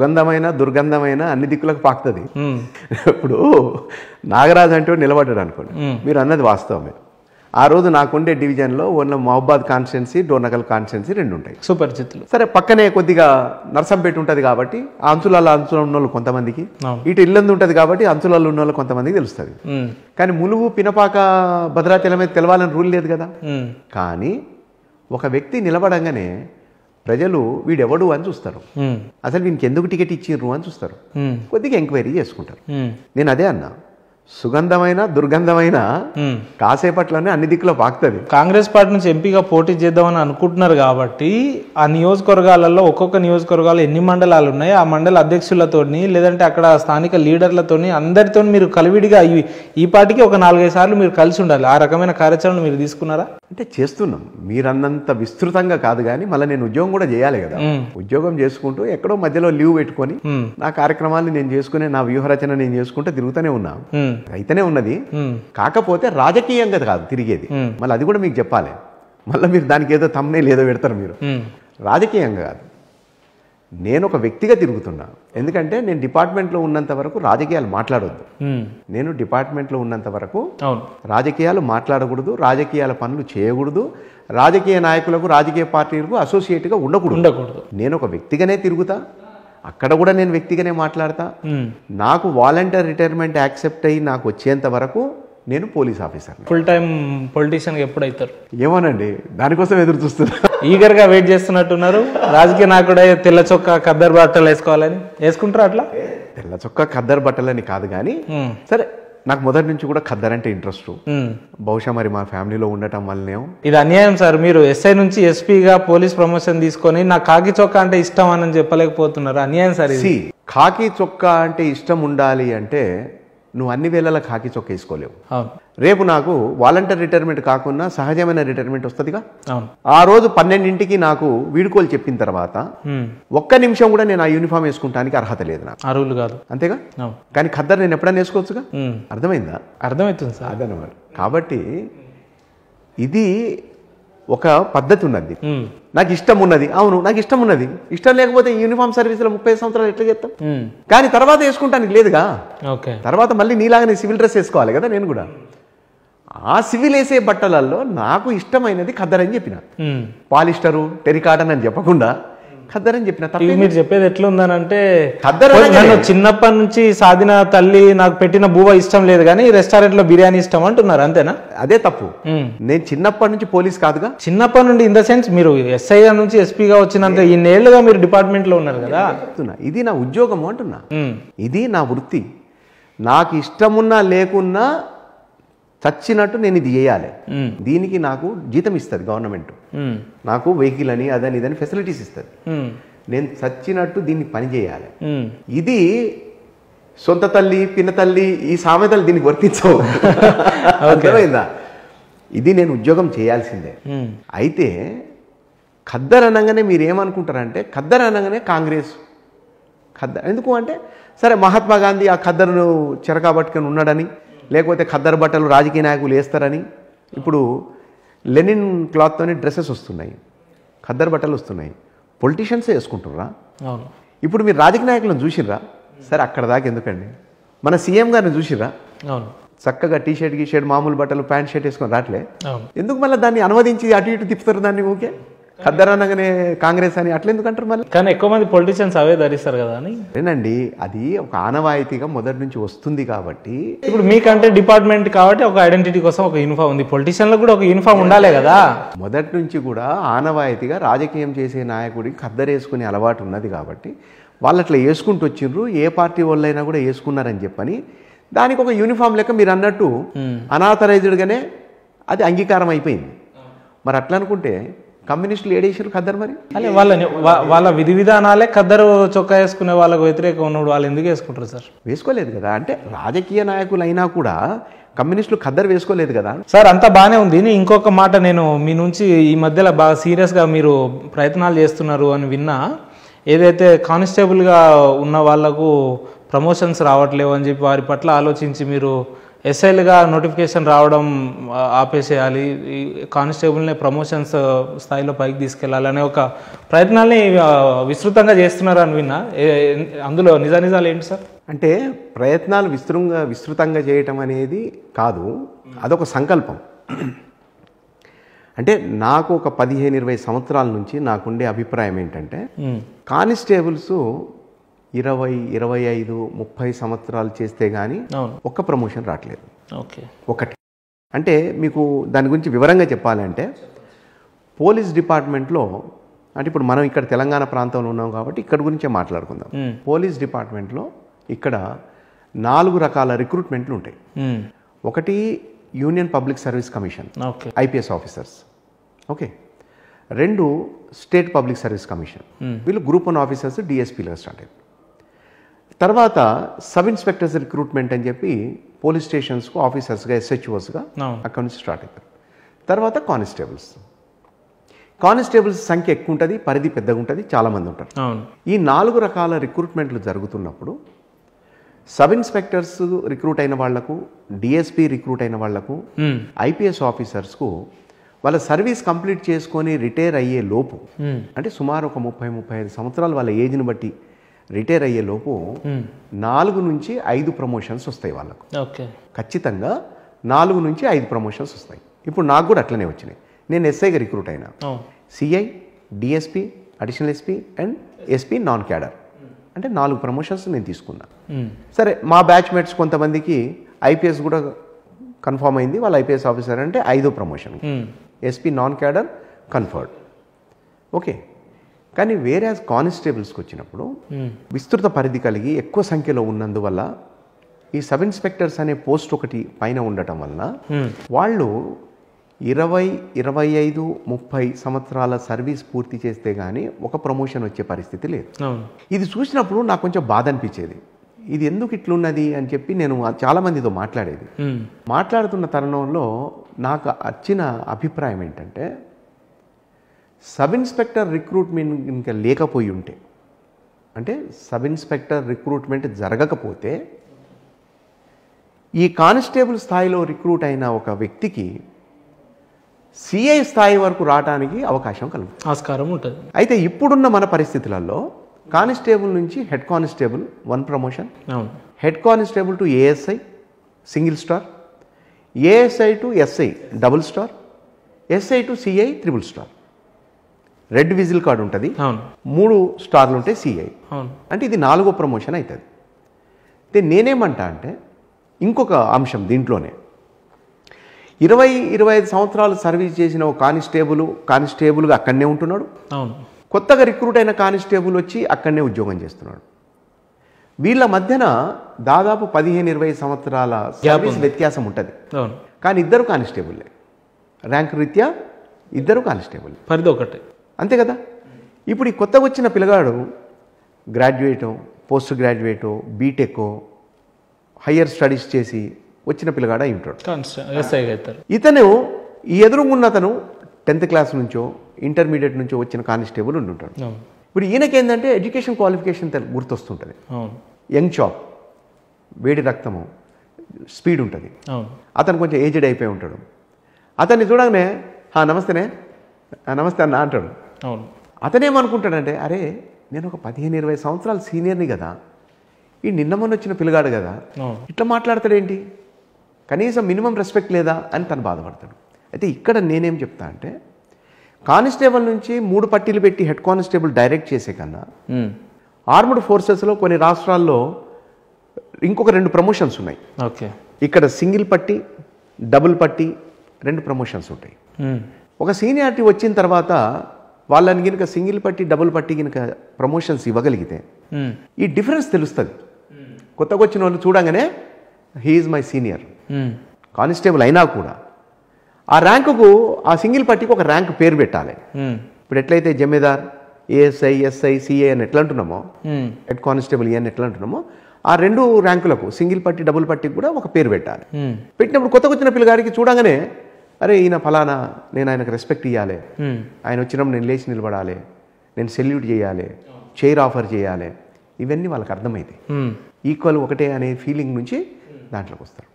సుగంధమైన దుర్గంధమైన అన్ని దిక్కులకు పాకుతుంది. ఇప్పుడు నాగరాజు అంటే నిలబడ్డాడు అనుకోండి, మీరు అన్నది వాస్తవమే. ఆ రోజు నాకుండే డివిజన్లో ఓన్లీ మహబాద్ కాన్స్టిట్యున్సీ, డోర్నకల్ కాన్స్టిట్యున్సీ 2 ఉంటాయి. సుపరిచితులు. సరే, పక్కనే కొద్దిగా నర్సంపేట ఉంటుంది కాబట్టి ఆ అంచులలో ఉన్న వాళ్ళు కొంతమందికి, ఇటు ఇల్లందు ఉంటుంది కాబట్టి అంచులలో ఉన్న వాళ్ళు కొంతమందికి తెలుస్తుంది. కానీ ములుగు, పినపాక, భద్రాచలం మీద తెలవాలని రూల్ లేదు కదా. కానీ ఒక వ్యక్తి నిలబడంగానే ప్రజలు వీడెవడు అని చూస్తారు, అసలు వీనికి ఎందుకు టికెట్ ఇచ్చిర్రు అని చూస్తారు, కొద్దిగా ఎంక్వైరీ చేసుకుంటారు. నేను అదే అన్నా, సుగంధమైన దుర్గంధమైన కాసేపట్లోనే అన్ని దిక్కులో పాకుతుంది. కాంగ్రెస్ పార్టీ నుంచి ఎంపీగా పోటీ చేద్దామని అనుకుంటున్నారు కాబట్టి ఆ నియోజకవర్గాలలో ఒక్కొక్క నియోజకవర్గాలు ఎన్ని మండలాలు ఉన్నాయి, ఆ మండల అధ్యక్షులతోని లేదంటే అక్కడ స్థానిక లీడర్లతోని అందరితో మీరు కలివిడిగా ఈ పార్టీకి ఒక 4-5 సార్లు మీరు కలిసి ఉండాలి. ఆ రకమైన కార్యాచరణ మీరు తీసుకున్నారా? అంటే చేస్తున్నాం, మీరన్నంత విస్తృతంగా కాదు. కానీ మళ్ళీ నేను ఉద్యోగం కూడా చేయాలి కదా. ఉద్యోగం చేసుకుంటూ ఎక్కడో మధ్యలో లీవ్ పెట్టుకొని నా కార్యక్రమాలు నేను చేసుకునే, నా వ్యూహరచన నేను చేసుకుంటే తిరుగుతూనే ఉన్నా, అయితేనే ఉన్నది. కాకపోతే రాజకీయంగా కాదు తిరిగేది. మళ్ళీ అది కూడా మీకు చెప్పాలి. మళ్ళీ మీరు దానికి ఏదో తమ్నేల్ ఏదో పెడతారు. మీరు రాజకీయంగా కాదు, నేను ఒక వ్యక్తిగా తిరుగుతున్నా. ఎందుకంటే నేను డిపార్ట్మెంట్లో ఉన్నంత వరకు రాజకీయాలు మాట్లాడొద్దు. నేను డిపార్ట్మెంట్లో ఉన్నంత వరకు రాజకీయాలు మాట్లాడకూడదు, రాజకీయాల పనులు చేయకూడదు, రాజకీయ నాయకులకు, రాజకీయ పార్టీలకు అసోసియేట్గా ఉండకూడదు. నేను ఒక వ్యక్తిగానే తిరుగుతా, అక్కడ కూడా నేను వ్యక్తిగానే మాట్లాడతా. నాకు వాలంటీర్ రిటైర్మెంట్ యాక్సెప్ట్ అయ్యి నాకు వచ్చేంత వరకు నేను police officer. Full time politician ఎప్పుడు అవుతారు? ఏమోనండి, దానికోసం ఎదురు చూస్తున్నా. ఈగర్గా వెయిట్ చేస్తున్నట్టున్నారు. రాజకీయ నాయకుడే తెల్ల చొక్కా ఖద్దరు బట్టలు వేసుకోవాలని వేసుకుంటారు. అట్లా తెల్ల చొక్కా ఖద్దరు బట్టలని కాదు, కానీ సరే, నాకు మొదటి నుంచి కూడా ఖద్దర్ అంటే ఇంట్రెస్ట్. బహుశా మరి మా ఫ్యామిలీలో ఉండటం వల్లనే. ఇది అన్యాయం సార్, మీరు ఎస్ఐ నుంచి ఎస్పీగా పోలీస్ ప్రమోషన్ తీసుకొని నాకు కాకి చొక్కా అంటే ఇష్టం అని చెప్పలేకపోతున్నారు. అన్యాయం సార్ ఇది. కాకి చొక్కా అంటే ఇష్టం ఉండాలి అంటే నువ్వు అన్ని వేళలా కాకి చొక్కా వేసుకోలేవు. రేపు నాకు వాలంటీర్ రిటైర్మెంట్ కాకుండా సహజమైన రిటైర్మెంట్ వస్తుందిగా. ఆ రోజు 12ంటికి నాకు వీడుకోలు చెప్పిన తర్వాత ఒక్క నిమిషం కూడా నేను ఆ యూనిఫామ్ వేసుకుంటానికి అర్హత లేదు నాకు. అర్హులు కాదు, అంతేగా. కానీ ఖద్దరు నేను ఎప్పుడైనా వేసుకోవచ్చుగా. అర్థమైందా? అర్థమవుతుంది సార్. అదనమాట. కాబట్టి ఇది ఒక పద్ధతి ఉన్నది. నాకు ఇష్టం ఉన్నది, అవును నాకు ఇష్టం ఉన్నది. ఇష్టం లేకపోతే యూనిఫామ్ సర్వీసులో 30 సంవత్సరాలు ఎట్లా చేస్తాం? కానీ తర్వాత వేసుకుంటానికి లేదుగా. తర్వాత మళ్ళీ నీలాగానే సివిల్ డ్రెస్ వేసుకోవాలి కదా. నేను కూడా ఆ సివిల్ వేసే బట్టలలో నాకు ఇష్టమైనది ఖద్దర్ అని చెప్పిన. పాలిస్టరు, టెరికాటన్ అని చెప్పకుండా ఖద్దర్ అని చెప్పిన. మీరు చెప్పేది ఎట్లుందనంటే, నన్ను చిన్నప్పటి నుంచి సాధిన తల్లి నాకు పెట్టిన బువ్వ ఇష్టం లేదు కానీ రెస్టారెంట్ లో బిర్యానీ ఇష్టం అంటున్నారు, అంతేనా? అదే తప్పు. నేను చిన్నప్పటి నుంచి పోలీస్ కాదుగా. చిన్నప్పటి నుండి ఇన్ ద సెన్స్ మీరు ఎస్ఐ నుంచి ఎస్పీగా వచ్చినంత ఇన్నేళ్లుగా మీరు డిపార్ట్మెంట్ లో ఉన్నారు కదా. ఇది నా ఉద్యోగం అంటున్నా, ఇది నా వృత్తి. నాకు ఇష్టమున్నా లేకున్నా చచ్చినట్టు నేను ఇది చేయాలి. దీనికి నాకు జీతం ఇస్తుంది గవర్నమెంట్, నాకు వెహికల్ అని అదని ఇదని ఫెసిలిటీస్ ఇస్తుంది. నేను చచ్చినట్టు దీన్ని పని చేయాలి. ఇది సొంత తల్లి, పిన్న తల్లి, ఈ సామెతలు దీనికి వర్తించవు. అర్థమైందా? ఇది నేను ఉద్యోగం చేయాల్సిందే. అయితే ఖద్దర్ అనగానే మీరు ఏమనుకుంటారంటే, ఖద్దర్ అనగానే కాంగ్రెస్ ఖద్దర్ ఎందుకు అంటే, సరే మహాత్మా గాంధీ ఆ ఖద్దరును చెరకాబట్టుకొని ఉన్నాడని, లేకపోతే ఖద్దరు బట్టలు రాజకీయ నాయకులు వేస్తారని. ఇప్పుడు లెనిన్ క్లాత్తోని డ్రెస్సెస్ వస్తున్నాయి, ఖద్దరు బట్టలు వస్తున్నాయి, పొలిటీషియన్సే వేసుకుంటుర్రా. ఇప్పుడు మీరు రాజకీయ నాయకులను చూసిర్రా? సరే అక్కడ దాకా ఎందుకండి, మన సీఎం గారిని చూసిర్రా? చక్కగా టీషర్ట్ గీషర్ట్ మామూలు బట్టలు ప్యాంట్ షర్ట్ వేసుకొని రావట్లే. ఎందుకు మళ్ళీ దాన్ని అనువదించి అటు ఇటు తిప్పుతారు దాన్ని? ఓకే ఖద్దర్ అనగానే కాంగ్రెస్ అని అట్లా ఎందుకు అంటారు? మళ్ళీ కానీ ఎక్కువ మంది పొలిటీషియన్స్ అవే ధరిస్తారు కదా అని. ఏనండి, అది ఒక ఆనవాయితీగా మొదటి నుంచి వస్తుంది. కాబట్టి ఇప్పుడు మీకంటే డిపార్ట్మెంట్ కాబట్టి ఒక ఐడెంటిటీ కోసం ఒక యూనిఫామ్ ఉంది, పొలిటీషియన్లకు కూడా ఒక యూనిఫామ్ ఉండాలి కదా. మొదటి నుంచి కూడా ఆనవాయితీగా రాజకీయం చేసే నాయకుడికి ఖద్దరు వేసుకునే అలవాటు ఉన్నది కాబట్టి వాళ్ళు అట్లా వేసుకుంటూ వచ్చిండ్రు. ఏ పార్టీ వాళ్ళైనా కూడా వేసుకున్నారని చెప్పని దానికి ఒక యూనిఫామ్ లెక్క మీరు అన్నట్టు అనాథరైజ్డ్గానే అది అంగీకారం అయిపోయింది. మరి అట్లా అనుకుంటే కమ్యూనిస్టులు ఏడేసారు ఖద్దరు? మరి వాళ్ళ విధి విధానాలే ఖద్దరు చొక్కా వేసుకునే వాళ్ళకు వ్యతిరేకంగా ఉన్నప్పుడు వాళ్ళు ఎందుకు వేసుకుంటారు సార్? వేసుకోలేదు కదా. అంటే రాజకీయ నాయకులు అయినా కూడా కమ్యూనిస్టులు ఖద్దరు వేసుకోలేదు కదా సార్. అంతా బాగానే ఉంది. ఇంకొక మాట నేను మీ నుంచి ఈ మధ్యలో బాగా సీరియస్గా మీరు ప్రయత్నాలు చేస్తున్నారు అని విన్నా. ఏదైతే కానిస్టేబుల్గా ఉన్న వాళ్లకు ప్రమోషన్స్ రావట్లేవు అని చెప్పి వారి పట్ల ఆలోచించి మీరు ఎస్ఐలుగా నోటిఫికేషన్ రావడం ఆపేసేయాలి, ఈ కానిస్టేబుల్ని ప్రమోషన్స్ స్థాయిలో పైకి తీసుకెళ్ళాలి అనే ఒక ప్రయత్నాల్ని విస్తృతంగా చేస్తున్నారు అని విన్నా. అందులో నిజాలు ఏంటి సార్? అంటే ప్రయత్నాలు విస్తృతంగా చేయటం అనేది కాదు, అదొక సంకల్పం. అంటే నాకు ఒక 15-20 సంవత్సరాల నుంచి నాకుండే అభిప్రాయం ఏంటంటే కానిస్టేబుల్స్ 20-25-30 సంవత్సరాలు చేస్తే కానీ ఒక్క ప్రమోషన్ రావట్లేదు. ఒకటి అంటే మీకు దాని గురించి వివరంగా చెప్పాలంటే పోలీస్ డిపార్ట్మెంట్లో, అంటే ఇప్పుడు మనం ఇక్కడ తెలంగాణ ప్రాంతంలో ఉన్నాం కాబట్టి ఇక్కడ గురించే మాట్లాడుకుందాం. పోలీస్ డిపార్ట్మెంట్లో ఇక్కడ 4 రకాల రిక్రూట్మెంట్లు ఉంటాయి. ఒకటి union public service commission, IPS officers. Okay. 2 state public service commission, వీళ్ళు గ్రూప్ 1 ఆఫీసర్స్ డిఎస్పీలుగా స్టార్ట్ అయ్యారు. తర్వాత సబ్ ఇన్స్పెక్టర్స్ రిక్రూట్మెంట్ అని చెప్పి పోలీస్ స్టేషన్స్కు ఆఫీసర్స్గా ఎస్హెచ్ఓస్గా అక్కడి నుంచి స్టార్ట్ అవుతారు. తర్వాత కానిస్టేబుల్స్ సంఖ్య ఎక్కువ ఉంటుంది, పరిధి పెద్దగా ఉంటుంది, చాలామంది ఉంటారు. ఈ 4 రకాల రిక్రూట్మెంట్లు జరుగుతున్నప్పుడు సబ్ ఇన్స్పెక్టర్స్ రిక్రూట్ అయిన వాళ్లకు, డిఎస్పీ రిక్రూట్ అయిన వాళ్లకు, ఐపీఎస్ ఆఫీసర్స్కు వాళ్ళ సర్వీస్ కంప్లీట్ చేసుకొని రిటైర్ అయ్యే లోపు, అంటే సుమారు ఒక 30-35 సంవత్సరాలు వాళ్ళ ఏజ్ని బట్టి రిటైర్ అయ్యే లోపు 4 నుంచి 5 ప్రమోషన్స్ వస్తాయి వాళ్ళకు. ఖచ్చితంగా 4 నుంచి 5 ప్రమోషన్స్ వస్తాయి. ఇప్పుడు నాకు కూడా అట్లనే వచ్చినాయి. నేను ఎస్ఐగా రిక్రూట్ అయినా, CI, DSP, additional SP and SP non cadre, అంటే 4 ప్రమోషన్స్ నేను తీసుకున్నా. సరే, మా బ్యాచ్మేట్స్ కొంతమందికి ఐపీఎస్ కూడా కన్ఫర్మ్ అయింది, వాళ్ళు ఐపీఎస్ ఆఫీసర్ అంటే 5వ promotion, SP non cadre conferred. Okay. కానీ వేరే కానిస్టేబుల్స్కి వచ్చినప్పుడు విస్తృత పరిధి కలిగి ఎక్కువ సంఖ్యలో ఉన్నందువల్ల ఈ సబ్ ఇన్స్పెక్టర్స్ అనే పోస్ట్ ఒకటి పైన ఉండటం వలన వాళ్ళు 20-25-30 సంవత్సరాల సర్వీస్ పూర్తి చేస్తే కానీ ఒక ప్రమోషన్ వచ్చే పరిస్థితి లేదు. ఇది చూసినప్పుడు నాకు కొంచెం బాధ అనిపించేది. ఇది ఎందుకు ఇట్లున్నది అని చెప్పి నేను చాలామందితో మాట్లాడుతున్న తరుణంలో నాకు వచ్చిన అభిప్రాయం ఏంటంటే, సబ్ ఇన్స్పెక్టర్ రిక్రూట్మెంట్ ఇంకా లేకపోయి ఉంటే, అంటే సబ్ ఇన్స్పెక్టర్ రిక్రూట్మెంట్ జరగకపోతే ఈ కానిస్టేబుల్ స్థాయిలో రిక్రూట్ అయిన ఒక వ్యక్తికి సిఐ స్థాయి వరకు రావడానికి ఆస్కారం ఉంటుంది. అయితే ఇప్పుడున్న మన పరిస్థితులలో కానిస్టేబుల్ నుంచి head constable 1 promotion, head constable to ASI single star, ASI to SI double star, SI to CI triple star. Red whistle card ఉంటుంది, 3 స్టార్లు ఉంటాయి సిఐ. అంటే ఇది 4వ ప్రమోషన్ అవుతుంది. అయితే నేనేమంటా అంటే ఇంకొక అంశం దీంట్లోనే, 20-25 సంవత్సరాలు సర్వీస్ చేసిన ఒక కానిస్టేబుల్గా అక్కడనే ఉంటున్నాడు. కొత్తగా రిక్రూట్ అయిన కానిస్టేబుల్ వచ్చి అక్కడనే ఉద్యోగం చేస్తున్నాడు. వీళ్ళ మధ్యన దాదాపు 15-20 సంవత్సరాల సర్వీస్ వ్యత్యాసం ఉంటుంది. కానీ ఇద్దరు కానిస్టేబుల్లే, ర్యాంక్ రీత్యా ఇద్దరు కానిస్టేబుల్, పరిధి ఒకటే, అంతే కదా. ఇప్పుడు ఈ కొత్తగా వచ్చిన పిల్లగాడు గ్రాడ్యుయేటో, పోస్ట్ గ్రాడ్యుయేటో, బీటెక్కో, హయ్యర్ స్టడీస్ చేసి వచ్చిన పిల్లగాడు అయి ఉంటాడు. ఇతను ఈ ఎదురుగున్న అతను 10th క్లాస్ నుంచో ఇంటర్మీడియట్ నుంచో వచ్చిన కానిస్టేబుల్ ఉంటాడు. ఇప్పుడు ఈయనకేందంటే ఎడ్యుకేషన్ క్వాలిఫికేషన్ గుర్తొస్తుంటుంది. యంగ్ చాప్, వేడి రక్తము, స్పీడ్ ఉంటుంది. అతను కొంచెం ఏజ్డ్ అయిపోయి ఉంటాడు. అతన్ని చూడగానే నమస్తే అన్న అంటాడు. అతనేమనుకుంటాడంటే, అరే నేను ఒక 15-20 సంవత్సరాలు సీనియర్ని కదా, ఈ నిన్న మొన్న వచ్చిన పిల్లగాడు కదా, ఇట్లా మాట్లాడతాడేంటి, కనీసం మినిమం రెస్పెక్ట్ లేదా అని తను బాధపడతాడు. అయితే ఇక్కడ నేనేం చెప్తా అంటే, కానిస్టేబుల్ నుంచి 3 పట్టీలు పెట్టి హెడ్ కానిస్టేబుల్ డైరెక్ట్ చేసే కన్నా ఆర్మ్డ్ ఫోర్సెస్లో కొన్ని రాష్ట్రాల్లో ఇంకొక 2 ప్రమోషన్స్ ఉన్నాయి. ఇక్కడ సింగిల్ పట్టి, డబుల్ పట్టి 2 ప్రమోషన్స్ ఉంటాయి. ఒక సీనియారిటీ వచ్చిన తర్వాత వాళ్ళని కనుక సింగిల్ పట్టి, డబుల్ పట్టి కనుక ప్రమోషన్స్ ఇవ్వగలిగితే ఈ డిఫరెన్స్ తెలుస్తుంది. కొత్తగా వచ్చిన వాళ్ళు చూడంగానే హీఈస్ మై సీనియర్ కానిస్టేబుల్ అయినా కూడా ఆ ర్యాంకుకు, ఆ సింగిల్ పట్టికి ఒక ర్యాంక్ పేరు పెట్టాలి. ఇప్పుడు ఎట్లయితే జమీదార్, ఏఎస్ఐ, ఎస్ఐ, సిఐ అని ఎట్లా అంటున్నామో, హెడ్ కానిస్టేబుల్ అని ఎట్లా అంటున్నామో, ఆ 2 ర్యాంకులకు సింగిల్ పట్టి, డబుల్ పట్టికి కూడా ఒక పేరు పెట్టాలి. పెట్టినప్పుడు కొత్తగా వచ్చిన పిల్లగాడికి చూడగానే, అరే ఈయన ఫలానా, నేను ఆయనకు రెస్పెక్ట్ ఇవ్వాలి, ఆయన వచ్చినప్పుడు నేను లేచి నిలబడాలి, నేను సెల్యూట్ చేయాలి, చైర్ ఆఫర్ చేయాలి, ఇవన్నీ వాళ్ళకి అర్థమైతాయి. ఈక్వల్ ఒకటే అనే ఫీలింగ్ నుంచి దాంట్లోకి వస్తారు.